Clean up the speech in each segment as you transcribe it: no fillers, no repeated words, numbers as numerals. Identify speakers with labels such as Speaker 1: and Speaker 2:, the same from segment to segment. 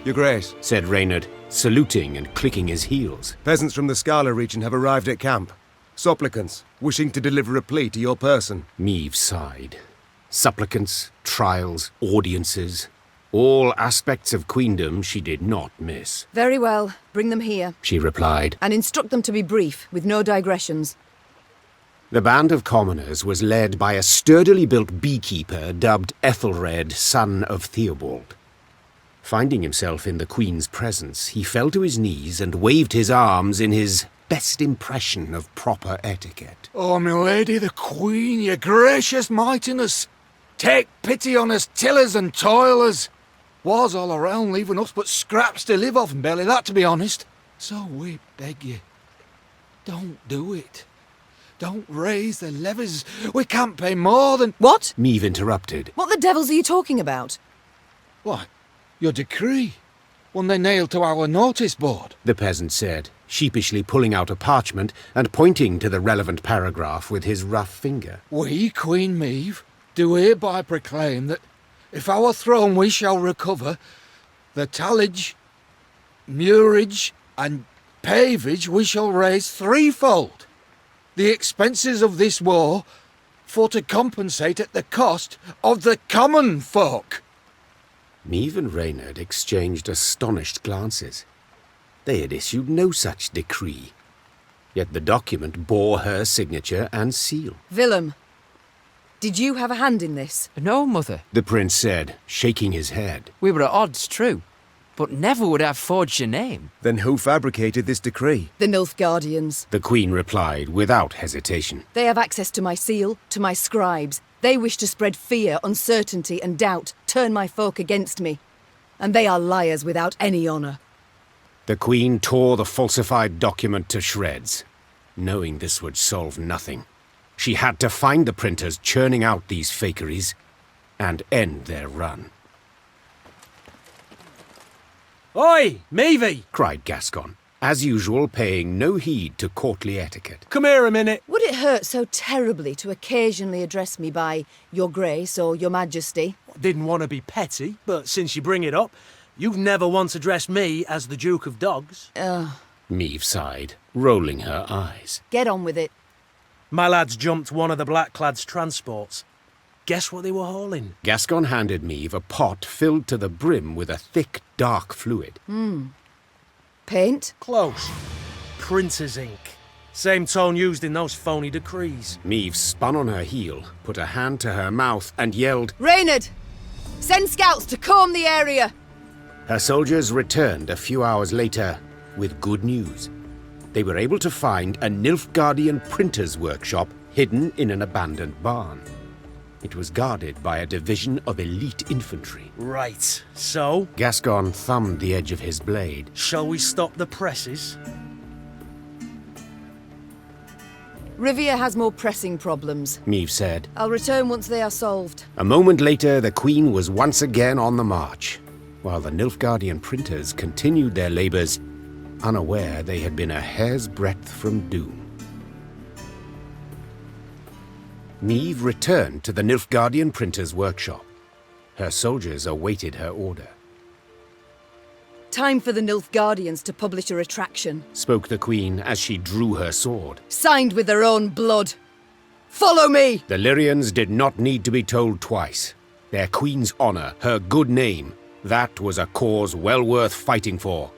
Speaker 1: Your Grace,
Speaker 2: said Reynard, saluting and clicking his heels.
Speaker 1: Peasants from the Scala region have arrived at camp. Supplicants, wishing to deliver a plea to your person.
Speaker 2: Meve sighed. Supplicants, trials, audiences, all aspects of queendom she did not miss.
Speaker 3: Very well. Bring them here.
Speaker 2: She replied.
Speaker 3: And instruct them to be brief, with no digressions.
Speaker 2: The band of commoners was led by a sturdily built beekeeper dubbed Ethelred, son of Theobald. Finding himself in the Queen's presence, he fell to his knees and waved his arms in his best impression of proper etiquette.
Speaker 4: Oh, my lady, the Queen, your gracious mightiness, take pity on us tillers and toilers. Wars all around, leaving us but scraps to live off, and barely that, to be honest. So we beg you, don't do it. Don't raise the levies. We can't pay more than...
Speaker 3: What?
Speaker 2: Meve interrupted.
Speaker 3: What the devils are you talking about?
Speaker 4: What? Your decree? One they nailed to our notice board?
Speaker 2: The peasant said, sheepishly pulling out a parchment and pointing to the relevant paragraph with his rough finger.
Speaker 4: We, Queen Meve, do hereby proclaim that if our throne we shall recover, the tallage, murage, and pavage we shall raise threefold. The expenses of this war, for to compensate at the cost of the common folk.
Speaker 2: Meve and Reynard exchanged astonished glances. They had issued no such decree. Yet the document bore her signature and seal.
Speaker 3: Willem, did you have a hand in this?
Speaker 5: No, Mother.
Speaker 2: The prince said, shaking his head.
Speaker 5: We were at odds, true, but never would I have forged your name.
Speaker 1: Then who fabricated this decree?
Speaker 3: The Nilfgaardians.
Speaker 2: The Queen replied without hesitation.
Speaker 3: They have access to my seal, to my scribes. They wish to spread fear, uncertainty, and doubt, turn my folk against me. And they are liars without any honour.
Speaker 2: The Queen tore the falsified document to shreds. Knowing this would solve nothing, she had to find the printers churning out these fakeries and end their run.
Speaker 6: Oi, Meve!
Speaker 2: Cried Gascon, as usual paying no heed to courtly etiquette.
Speaker 6: Come here a minute.
Speaker 3: Would it hurt so terribly to occasionally address me by Your Grace or Your Majesty?
Speaker 6: Didn't want to be petty, but since you bring it up, you've never once addressed me as the Duke of Dogs.
Speaker 2: Meve sighed, rolling her eyes.
Speaker 3: Get on with it.
Speaker 6: My lads jumped one of the Blackclads' transports. Guess what they were hauling?
Speaker 2: Gascon handed Meve a pot filled to the brim with a thick, dark fluid.
Speaker 3: Paint?
Speaker 6: Close. Printer's ink. Same tone used in those phony decrees.
Speaker 2: Meve spun on her heel, put a hand to her mouth, and yelled,
Speaker 3: Reynard! Send scouts to comb the area!
Speaker 2: Her soldiers returned a few hours later with good news. They were able to find a Nilfgaardian printer's workshop hidden in an abandoned barn. It was guarded by a division of elite infantry.
Speaker 6: Right, so?
Speaker 2: Gascon thumbed the edge of his blade.
Speaker 6: Shall we stop the presses?
Speaker 3: Rivia has more pressing problems.
Speaker 2: Meve said.
Speaker 3: I'll return once they are solved.
Speaker 2: A moment later, the Queen was once again on the march, while the Nilfgaardian printers continued their labours, unaware they had been a hair's breadth from doom. Meve returned to the Nilfgaardian printer's workshop. Her soldiers awaited her order.
Speaker 3: Time for the Nilfgaardians to publish a retraction.
Speaker 2: Spoke the Queen as she drew her sword.
Speaker 3: Signed with their own blood. Follow me!
Speaker 2: The Lyrians did not need to be told twice. Their Queen's honour, her good name, that was a cause well worth fighting for.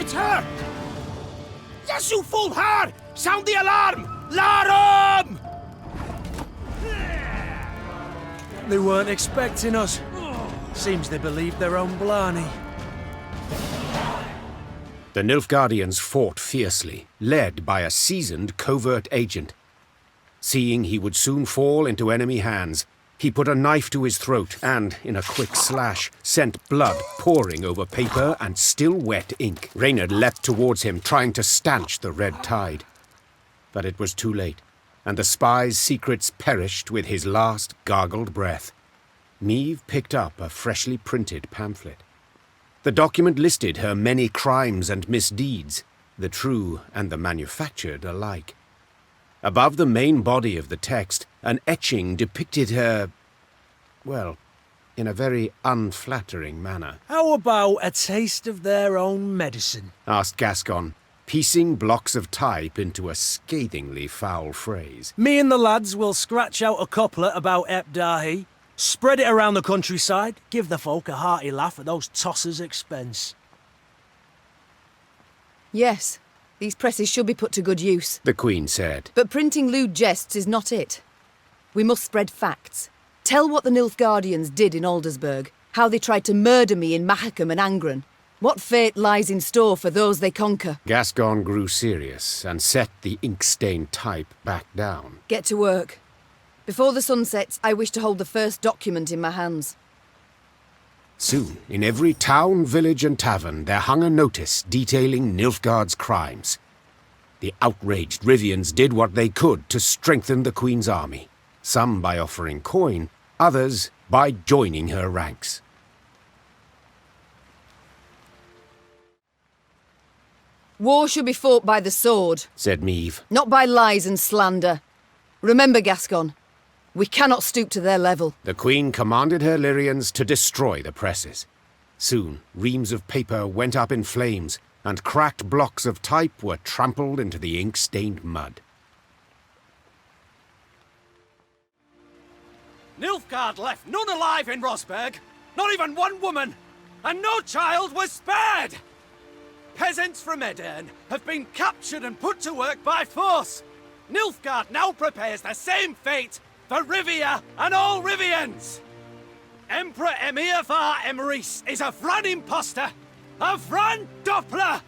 Speaker 7: It's her! Yes, you fool her! Sound the alarm! Larum!
Speaker 6: They weren't expecting us. Seems they believed their own blarney.
Speaker 2: The Nilfgaardians fought fiercely, led by a seasoned covert agent. Seeing he would soon fall into enemy hands, he put a knife to his throat and, in a quick slash, sent blood pouring over paper and still wet ink. Reynard leapt towards him, trying to stanch the red tide. But it was too late, and the spy's secrets perished with his last gargled breath. Meve picked up a freshly printed pamphlet. The document listed her many crimes and misdeeds, the true and the manufactured alike. Above the main body of the text, an etching depicted her, well, in a very unflattering manner.
Speaker 6: How about a taste of their own medicine?
Speaker 2: Asked Gascon, piecing blocks of type into a scathingly foul phrase.
Speaker 6: Me and the lads will scratch out a couplet about Ep Dahi, spread it around the countryside, give the folk a hearty laugh at those tossers' expense.
Speaker 3: Yes, these presses should be put to good use.
Speaker 2: The Queen said.
Speaker 3: But printing lewd jests is not it. We must spread facts. Tell what the Nilfgaardians did in Aldersburg, how they tried to murder me in Mahakam and Angren. What fate lies in store for those they conquer?
Speaker 2: Gascon grew serious and set the ink-stained type back down.
Speaker 3: Get to work. Before the sun sets, I wish to hold the first document in my hands.
Speaker 2: Soon, in every town, village and tavern, there hung a notice detailing Nilfgaard's crimes. The outraged Rivians did what they could to strengthen the Queen's army, some by offering coin, others by joining her ranks.
Speaker 3: War should be fought by the sword,
Speaker 2: Said Meve.
Speaker 3: not by lies and slander. Remember, Gascon, we cannot stoop to their level.
Speaker 2: The Queen commanded her Lyrians to destroy the presses. Soon, reams of paper went up in flames, and cracked blocks of type were trampled into the ink-stained mud.
Speaker 7: Nilfgaard left none alive in Rosberg, not even one woman, and no child was spared! Peasants from Edern have been captured and put to work by force. Nilfgaard now prepares the same fate for Rivia and all Rivians. Emperor Emir var Emrys is a Vran imposter, a Vran Doppler!